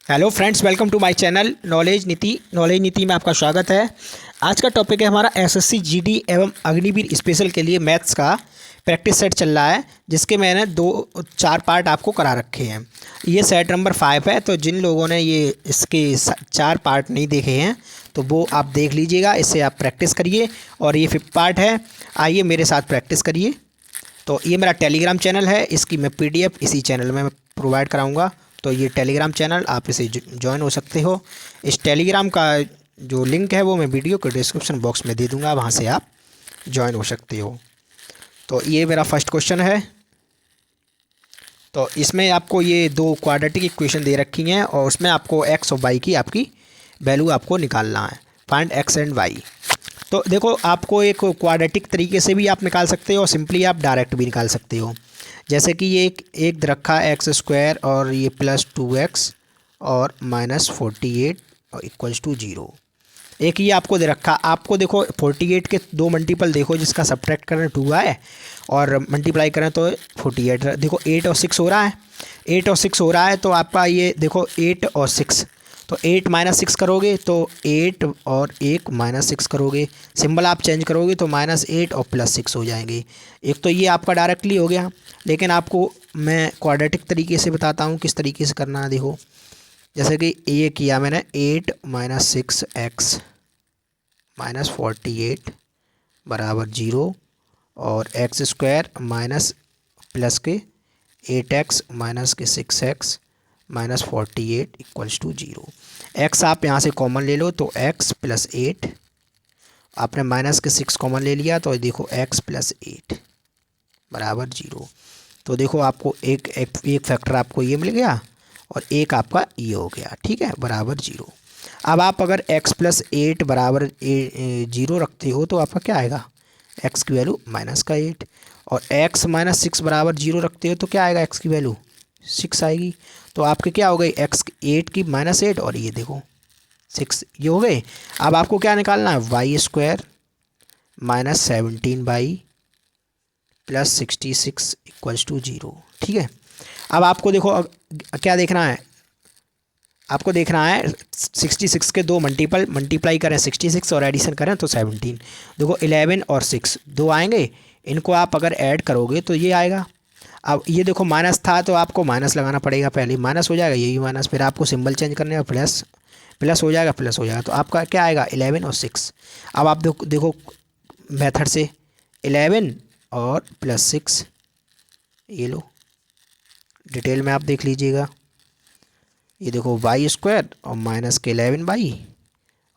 Hello friends, welcome to my channel knowledge Niti में आपका स्वागत है। आज का टॉपिक है हमारा एसएससी जीडी एवं अग्निवीर स्पेशल के लिए मैथ्स का प्रैक्टिस सेट चल रहा है, जिसके मैंने 4 पार्ट आपको करा रखे हैं। ये सेट नंबर 5 है, तो जिन लोगों ने ये इसके 4 पार्ट नहीं देखे हैं तो वो आप देख लीजिएगा, इससे आप प्रैक्टिस करिए। और ये 5th पार्ट है, आइए मेरे साथ प्रैक्टिस करिए। तो ये मेरा टेलीग्राम चैनल है, इसकी मैं PDF इसी चैनल में प्रोवाइड कराऊंगा। तो ये टेलीग्राम चैनल आप इसे ज्वाइन हो सकते हो। इस टेलीग्राम का जो लिंक है वो मैं वीडियो के डिस्क्रिप्शन बॉक्स में दे दूंगा, वहाँ से आप ज्वाइन हो सकते हो। तो ये मेरा फर्स्ट क्वेश्चन है। तो इसमें आपको ये 2 क्वाड्रेटिक इक्वेशन दे रखी हैं और उसमें आपको एक्स और वाई की आपकी वैल्यू आपको निकालना है। Find x and y. तो देखो, आपको एक क्वाड्रेटिक तरीके से भी आप निकाल सकते हो और सिंपली आप डायरेक्ट भी निकाल सकते हो। जैसे कि ये एक रखा है एक्स स्क्वायर और ये प्लस 2x और माइनस 48 और इक्वल्स टू 0। एक ये आपको दे रखा, आपको देखो 48 के 2 मल्टीपल देखो, जिसका सब्ट्रैक्ट करें 2 आए और मल्टीप्लाई करें तो 48। देखो 8 और 6 हो रहा है, 8 और 6 हो रहा है। तो आपका ये देखो 8 और 6, तो 8 माइनस 6 करोगे तो 8 और 1 माइनस 6 करोगे, सिंबल आप चेंज करोगे तो -8 और +6 हो जाएंगे। एक तो ये आपका डायरेक्टली हो गया, लेकिन आपको मैं क्वाड्रेटिक तरीके से बताता हूँ किस तरीके से करना है। देखो, जैसे कि ये किया मैंने 8 - 6x - 48 बराबर 0 और एक्स स्क्वायर माइनस प्लस के 8x माइनस के 6x minus 48 equals to 0। X आप यहाँ से कॉमन ले लो तो x + 8, आपने माइनस के 6 कॉमन ले लिया तो देखो x + 8 बराबर 0। तो देखो आपको एक फैक्टर आपको ये मिल गया और एक आपका ये हो गया, ठीक है, बराबर 0। अब आप अगर x + 8 बराबर 0 रखते हो तो आपका क्या आएगा, x की वैल्यू -8, और x - 6 बराबर 0 रखते हो तो क्या आएगा, x की वैल्यू 6 आएगी। तो आपके क्या हो गई, x 8 की -8 और ये देखो 6, ये हो गए। अब आपको क्या निकालना है, y² - 17y + 66 इक्वल्स टू 0, ठीक है। अब आपको देखो क्या देखना है, आपको देखना है 66 के 2 मल्टीप्लाई करें 66 और एडिशन करें तो 17। देखो 11 और 6 2 आएंगे, इनको आप अगर ऐड करोगे तो ये आएगा। अब ये देखो माइनस था तो आपको माइनस लगाना पड़ेगा, पहले माइनस हो जाएगा, यही माइनस, फिर आपको सिंबल चेंज करने और प्लस हो जाएगा, प्लस हो जाएगा। तो आपका क्या आएगा, 11 और 6। अब आप देखो मेथड से 11 और +6, ये लो डिटेल में आप देख लीजिएगा। ये देखो y² और माइनस के 11y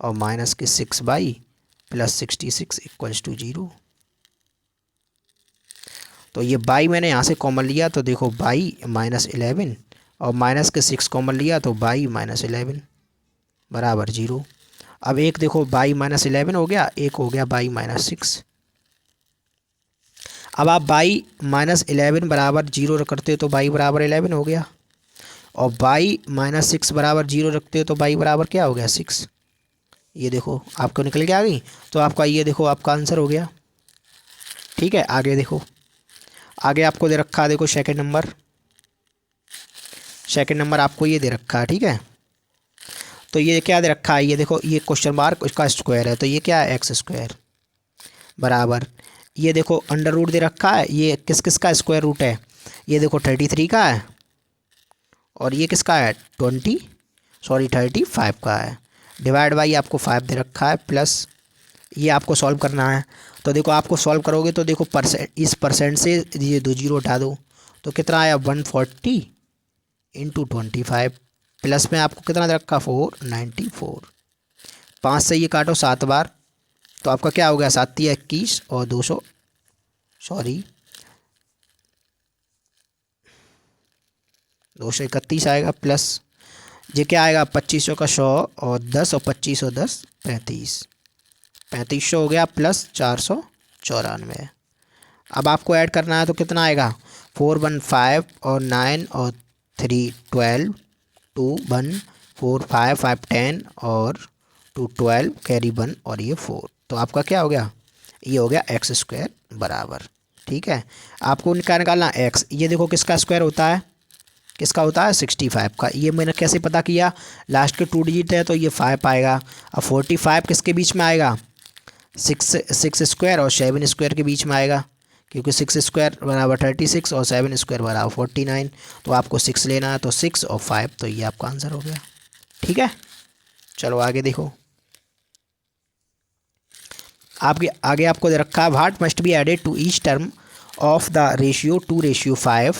और माइनस के 6y + 66 इक्वल्स टू 0। तो ये y मैंने यहाँ से कॉमन लिया तो देखो y -11 और माइनस के 6 कॉमन लिया तो y -11 बराबर 0। अब एक देखो y -11 हो गया, एक हो गया y -6। अब आप y -11 बराबर 0 करते हो तो y बराबर 11 हो गया, और y -6 बराबर 0 रखते हो तो y बराबर क्या हो गया, 6। ये देखो आपको निकल के आ गई, तो आपका ये देखो आपका आंसर हो गया, ठीक है। आगे देखो, आगे आपको दे रखा है, देखो सेकंड नंबर आपको ये दे रखा है, ठीक है। तो ये क्या दे रखा है, ये देखो ये क्वेश्चन मार्क उसका स्क्वायर है, तो ये क्या है, x² बराबर, ये देखो अंडर रूट दे रखा है, ये किस किस का स्क्वायर रूट है, ये देखो 33 का है और ये किसका है 35 का है। डिवाइड बाई आपको 5 दे रखा है, प्लस ये आपको सॉल्व करना है। तो देखो आपको सॉल्व करोगे तो देखो इस परसेंट से ये 2 0 हटा दो तो कितना आया, 140 × 25, प्लस में आपको कितना दे रखा, 494। 5 से ये काटो 7 बार तो आपका क्या हो गया, 7 × 21 और 231 आएगा, प्लस ये क्या आएगा, 2500 का 100 और 10 और 25 और 10 35, 3500 हो गया, प्लस 494। अब आपको ऐड करना है तो कितना आएगा, 4 1 5 और 9 और 3 12, 2 1 4 5 5 10 और 2 12 कैरी 1 और ये 4। तो आपका क्या हो गया, ये हो गया x² बराबर, ठीक है। आपको क्या निकालना x, ये देखो किसका स्क्वायर होता है, किसका होता है 65 का। ये मैंने कैसे पता किया, लास्ट के 2 डिजिट है तो ये 5 आएगा। अब 45 किसके बीच में आएगा, 6 स्क्वायर और 7 स्क्वायर के बीच में आएगा, क्योंकि 6 स्क्वायर बराबर 36 और 7 स्क्वायर बराबर 49। तो आपको 6 लेना है, तो 6 और 5, तो ये आपका आंसर हो गया। ठीक है, चलो आगे देखो। आगे आपको दे रखा है what must be added to each term of the ratio 2:5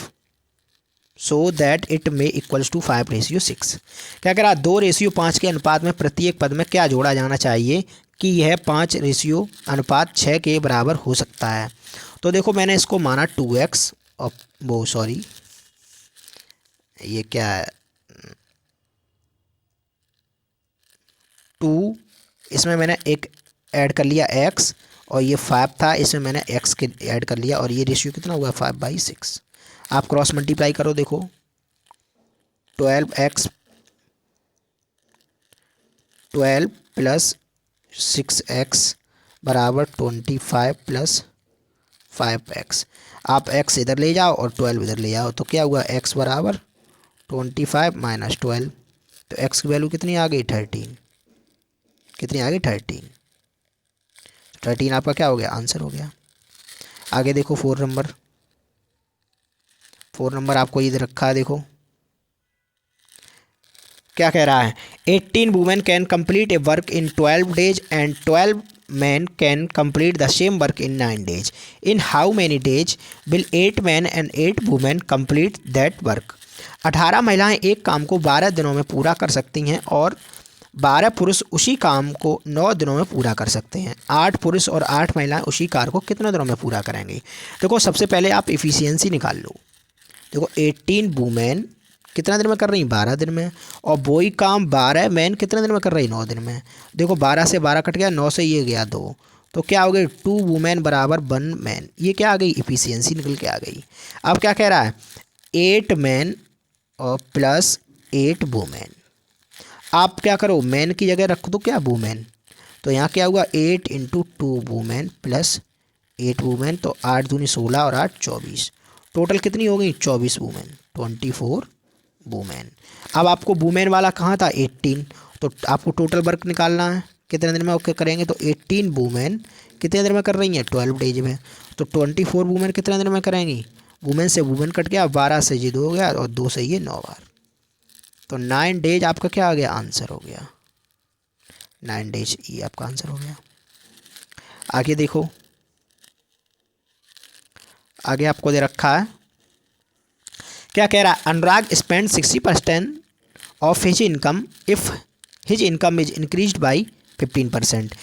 so that it may equals to 5:6। क्या कह रहा, 2:5 के अनुपात में प्रत्येक पद में क्या जोड़ा जाना चाहिए कि यह 5:6 के बराबर हो सकता है। तो देखो मैंने इसको माना 2x और वो सॉरी ये क्या है 2, इसमें मैंने एक ऐड कर लिया x और ये 5 था, इसमें मैंने x के ऐड कर लिया और ये रेशियो कितना हुआ 5/6। आप क्रॉस मल्टीप्लाई करो, देखो 12 प्लस 6x बराबर 25 प्लस 5x। आप x इधर ले जाओ और 12 इधर ले आओ, तो क्या हुआ x बराबर 25 माइनस 12, तो x की वैल्यू कितनी आ गई 13। कितनी आ गई 13 आपका क्या हो गया, आंसर हो गया। आगे देखो 4 नंबर आपको इधर रखा है, देखो क्या कह रहा है 18 women can complete A work in 12 days and 12 men can complete the same work in 9 days. In how many days will 8 men and 8 women complete that work? 18 महिलाएं एक काम को 12 दिनों में पूरा कर सकती हैं और 12 पुरुष उसी काम को 9 दिनों में पूरा कर सकते हैं। 8 पुरुष और 8 महिलाएं उसी कार्य को कितने दिनों में पूरा करेंगे। देखो सबसे पहले आप इफ़िशियंसी निकाल लो। देखो 18 वुमेन कितना दिन में कर रही, 12 दिन में, और वही काम 12 मैन कितने दिन में कर रही, 9 दिन में। देखो 12 से 12 कट गया, 9 से ये गया 2, तो क्या हो गई 2 वुमेन बराबर 1 मैन। ये क्या आ गई, इफ़िशियंसी निकल के आ गई। अब क्या कह रहा है 8 मैन और प्लस 8 वुमेन। आप क्या करो मैन की जगह रख दो क्या वुमेन, तो यहाँ क्या हुआ 8 × 2 वुमेन प्लस 8 वुमेन, तो 8 दूनी 16 और 8 24, टोटल कितनी हो गई 24 वुमेन, 24 वुमेन। अब आपको वुमेन वाला कहाँ था 18, तो आपको टोटल वर्क निकालना है कितने दिन में ओके करेंगे, तो 18 वुमेन कितने दिन में कर रही हैं 12 डेज में, तो 24 वुमेन कितने दिन में करेंगी। वुमेन से वुमेन कट गया, 12 से ये 2 हो गया और 2 से ये 9 बार, तो 9 डेज आपका क्या आ गया, आंसर हो गया 9 डेज, ये आपका आंसर हो गया। आगे देखो, आगे आपको दे रखा है क्या कह रहा है Anurag spend 60% of his income if his income is increased by 15%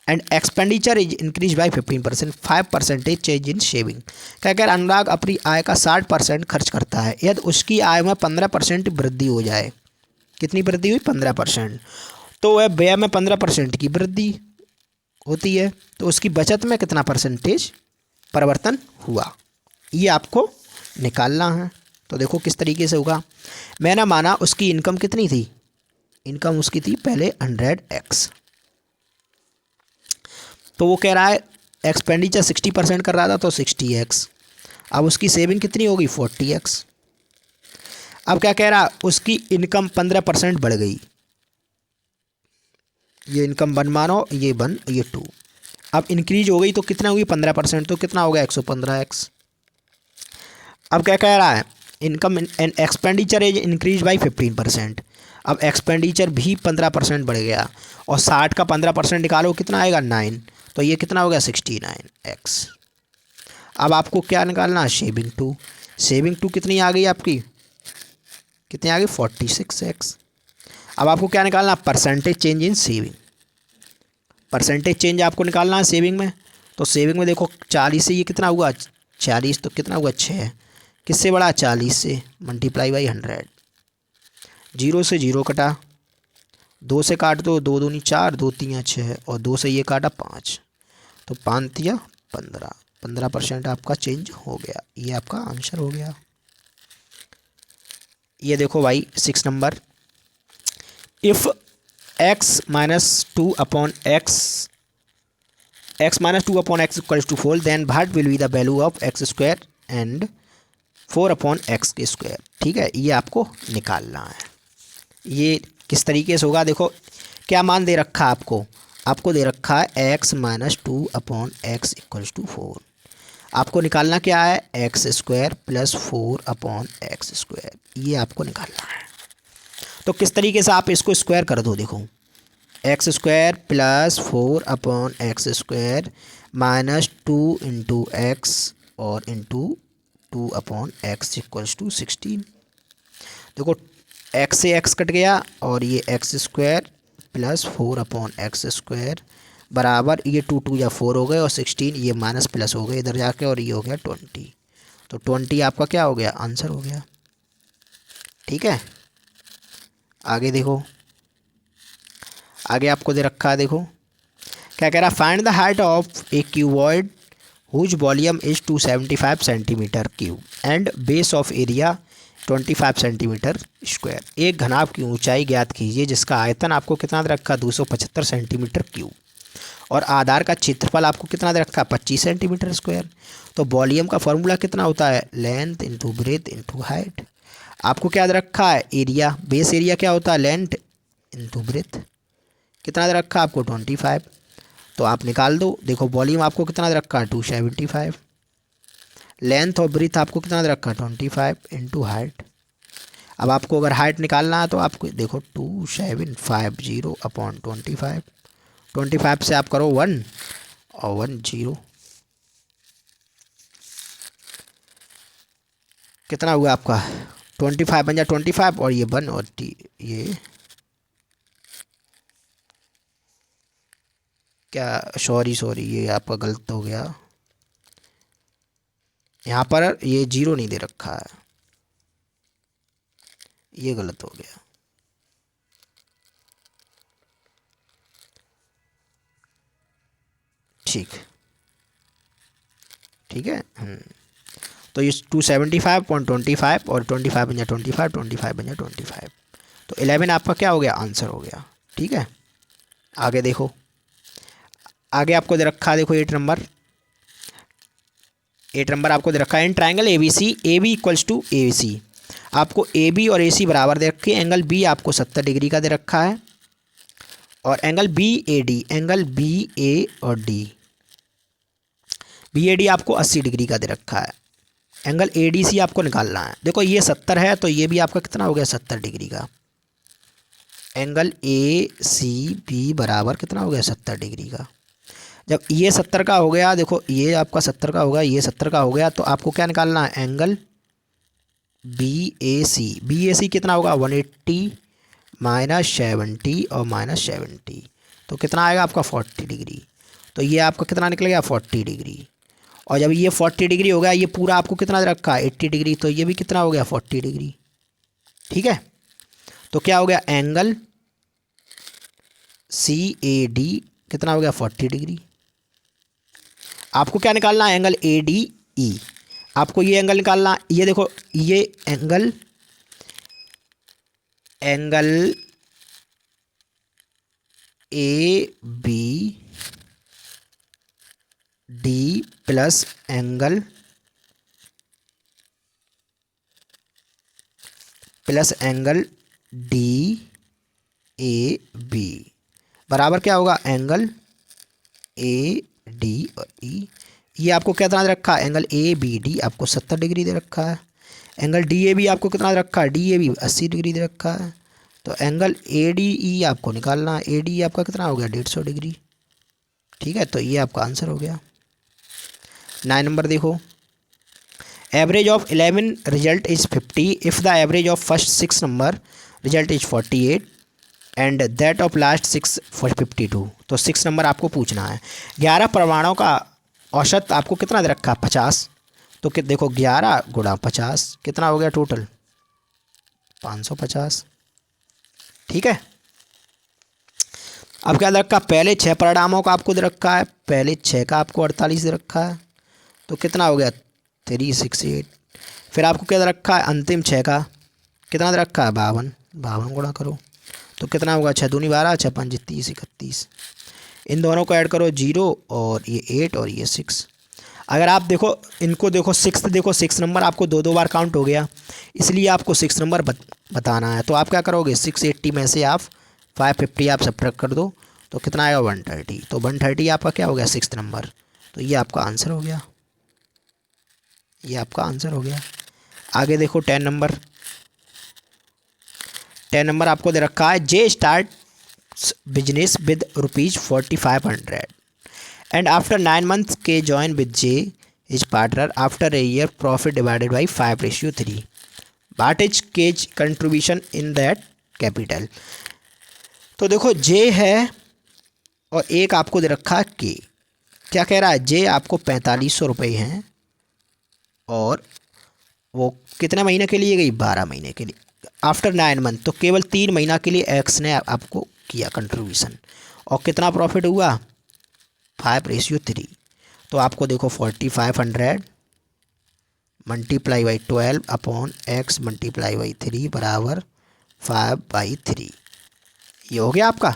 and expenditure is increase by 15%, 5% change in saving. क्या कह रहा है अनुराग अपनी आय का 60% खर्च करता है यदि उसकी आय में 15% वृद्धि हो जाए। कितनी वृद्धि हुई 15%, तो वह व्यय में 15% की वृद्धि होती है, तो उसकी बचत में कितना परसेंटेज परिवर्तन हुआ, ये आपको निकालना है। तो देखो किस तरीके से होगा। मैंने माना उसकी इनकम कितनी थी, इनकम उसकी थी पहले 100x, तो वो कह रहा है एक्सपेंडिचर 60% कर रहा था तो 60x। अब उसकी सेविंग कितनी होगी 40x। अब क्या कह रहा है उसकी इनकम 15% बढ़ गई, ये इनकम 1 मानो, ये 1 ये 2, अब इंक्रीज हो गई तो कितना हुई 15%, तो कितना हो गया 115x। अब क्या कह रहा है income and expenditure is increase by 15%, अब एक्सपेंडिचर भी 15% बढ़ गया और 60 का 15% निकालो कितना आएगा 9, तो ये कितना हो गया 69x। अब आपको क्या निकालना है सेविंग 2, सेविंग 2 कितनी आ गई आपकी, कितनी आ गई 46x। अब आपको क्या निकालना percentage change in saving, percentage change आपको निकालना है सेविंग में, तो सेविंग में देखो 40 से ये कितना हुआ 40, तो कितना हुआ 6, किससे बड़ा 40 से, मल्टीप्लाई बाई 100, 0 से 0 कटा, 2 से काट दो, 2 दूनी 4, 2 3 6 और 2 से ये काटा 5, तो 5 3 15, 15% आपका चेंज हो गया, ये आपका आंसर हो गया। ये देखो भाई 6 number, if x minus 2 upon x equals to 4 then what will be the value of x² and 4/x के स्क्वायर। ठीक है, ये आपको निकालना है। ये किस तरीके से होगा, देखो क्या मान दे रखा है आपको, आपको दे रखा है x minus 2/x equals to 4। आपको निकालना क्या है, x square plus 4/x square, ये आपको निकालना है। तो किस तरीके से आप इसको स्क्वायर कर दो, देखो x square plus 4/x square minus 2 into x और इंटू 2/x इक्वल्स टू 16। देखो x से x कट गया और ये x square plus 4/x square बराबर ये 2 2 या 4 हो गए और 16 ये माइनस प्लस हो गए इधर जाके और ये हो गया 20। तो 20 आपका क्या हो गया, आंसर हो गया। ठीक है, आगे देखो, आगे आपको दे रखा है, देखो क्या कह रहा है, find the height of a cuboid whose volume is 275 centimetre cube and base of area 25 centimetre square. एक घनाभ की ऊंचाई ज्ञात कीजिए जिसका आयतन आपको कितना दे रखा, 275 सेंटीमीटर क्यूब, और आधार का क्षेत्रफल आपको कितना दे रखा, 25 सेंटीमीटर स्क्वायर। तो वॉल्यूम का फॉर्मूला कितना होता है, length into breadth into height. आपको क्या दे रखा है, एरिया, बेस एरिया क्या होता है, लेंथ इंटू ब्रेथ, कितना दे रखा है आपको 25। तो आप निकाल दो, देखो वॉल्यूम आपको कितना दे रखा है 275, लेंथ और ब्रेथ आपको कितना दे रखा है 25 इंटू हाइट। अब आपको अगर हाइट निकालना है तो आपको देखो 2750/25, 25 से आप करो 1 और 1 0, कितना हुआ आपका 25 बन जा 25 और ये 1 और ये क्या, सॉरी ये आपका गलत हो गया, यहाँ पर ये 0 नहीं दे रखा है, ये गलत हो गया। ठीक है। तो ये 275.25 और 25 बन जा 25, 25 बन जा 25, तो 11 आपका क्या हो गया, आंसर हो गया। ठीक है, आगे देखो, आगे आपको दे रखा है, देखो 8 नंबर आपको दे रखा है, in triangle ABC AB equals to AC। आपको AB और AC बराबर दे रखे, एंगल B आपको 70 डिग्री का दे रखा है और एंगल BAD, एंगल BA और D, BAD आपको 80 डिग्री का दे रखा है। एंगल ADC आपको निकालना है। देखो ये 70 है तो ये भी आपका कितना हो गया 70 डिग्री का। एंगल ACB बराबर कितना हो गया 70 डिग्री का। जब ये 70 का हो गया, देखो ये आपका 70 का होगा, ये 70 का हो गया, तो आपको क्या निकालना है, एंगल BAC कितना होगा 180 माइनस 70 और माइनस 70, तो कितना आएगा आपका 40 डिग्री। तो ये आपका कितना निकलेगा 40 डिग्री। और जब ये 40 डिग्री हो गया, ये पूरा आपको कितना रखा है 80 डिग्री, तो ये भी कितना हो गया 40 डिग्री। ठीक है, तो क्या हो गया, एंगल CAD कितना हो गया 40 डिग्री। आपको क्या निकालना है, एंगल ADE, आपको ये एंगल निकालना, ये देखो ये angle ABD plus angle DAB बराबर क्या होगा, एंगल AD और E। ये आपको कितना दे रखा है, एंगल ABD आपको 70 डिग्री दे रखा है। एंगल DAB आपको कितना दे रखा है, DAB 80 डिग्री दे रखा है। तो एंगल ADE आपको निकालना है, ADE आपका कितना हो गया 150 डिग्री। ठीक है, तो ये आपका आंसर हो गया। 9 नंबर देखो, average of 11 result is 50 if the average of first 6 number result is 48 and that of last 6 52। तो 6 नंबर आपको पूछना है। 11 परमाणुओं का औसत आपको कितना दे रखा है 50, तो देखो 11 गुणा 50 कितना हो गया टोटल 550। ठीक है, अब क्या दे रखा, पहले 6 परिणामों का आपको दे रखा है, पहले 6 का आपको 48 दे रखा है, तो कितना हो गया 368। फिर आपको क्या दे रखा है अंतिम 6 का, कितना दे रखा है 52 गुणा करो, तो कितना होगा 6 दूनी 12, 6 5 30 31। इन दोनों को ऐड करो 0 और ये 8 और ये 6। अगर आप देखो इनको देखो सिक्स, देखो 6 नंबर आपको दो दो बार काउंट हो गया, इसलिए आपको 6 नंबर बताना है। तो आप क्या करोगे, 680 में से आप 550 आप सब्ट्रैक्ट कर दो तो कितना आएगा 130। तो 130 आपका क्या हो गया 6 नंबर। तो ये आपका आंसर हो गया, ये आपका आंसर हो गया। आगे देखो 10 नंबर, 10 नंबर आपको दे रखा है J start business with ₹4500 and after 9 months के join with J is partner after a year profit divided by 5:3 what is K's contribution in that capital. तो देखो जे है और एक आपको दे रखा है के। क्या कह रहा है, जे आपको 4500 रुपये हैं और वो कितने महीने के लिए गई, 12 महीने के लिए। आफ्टर 9 month तो केवल 3 महीना के लिए एक्स ने आपको किया कंट्रीब्यूशन, और कितना प्रॉफिट हुआ 5:3। तो आपको देखो 4500 multiply by 12 upon x multiply by 3 बराबर 5/3। ये हो गया आपका।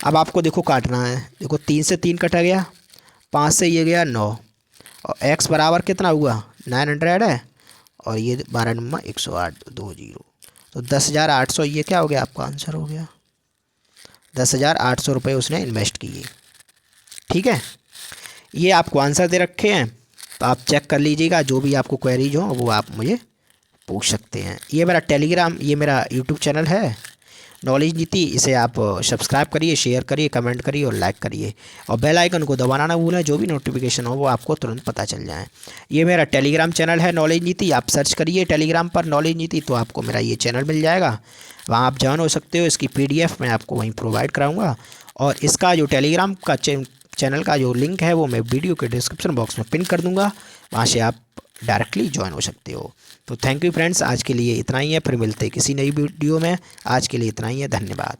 अब आपको देखो काटना है, देखो 3 से 3 कटा गया, 5 से ये गया 9, और x बराबर कितना हुआ 900 है, और ये 12 नंबर 108 20। तो 10,800 ये क्या हो गया आपका आंसर हो गया। 10,800 रुपये उसने इन्वेस्ट किए। ठीक है, ये आपको आंसर दे रखे हैं, तो आप चेक कर लीजिएगा। जो भी आपको क्वेरीज हो वो आप मुझे पूछ सकते हैं। ये मेरा टेलीग्राम, ये मेरा यूट्यूब चैनल है नॉलेज नीति, इसे आप सब्सक्राइब करिए, शेयर करिए, कमेंट करिए और लाइक करिए, और बेल आइकन को दबाना ना भूलें, जो भी नोटिफिकेशन हो वो आपको तुरंत पता चल जाए। ये मेरा टेलीग्राम चैनल है नॉलेज नीति, आप सर्च करिए टेलीग्राम पर नॉलेज नीति तो आपको मेरा ये चैनल मिल जाएगा, वहाँ आप ज्वाइन हो सकते हो। इसकी PDF मैं आपको वहीं प्रोवाइड कराऊँगा, और इसका जो टेलीग्राम का चैनल का जो लिंक है वो मैं वीडियो के डिस्क्रिप्शन बॉक्स में पिन कर दूँगा, वहाँ से आप डायरेक्टली ज्वाइन हो सकते हो। तो थैंक यू फ्रेंड्स, आज के लिए इतना ही है, फिर मिलते हैं किसी नई वीडियो में। आज के लिए इतना ही है, धन्यवाद।